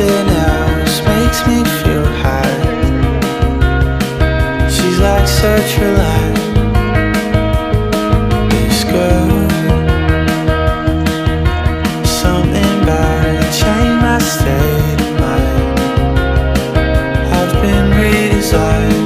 nothing else makes me feel high. She's like such a light. This girl, something about her changed my state of mind. I've been redesigned.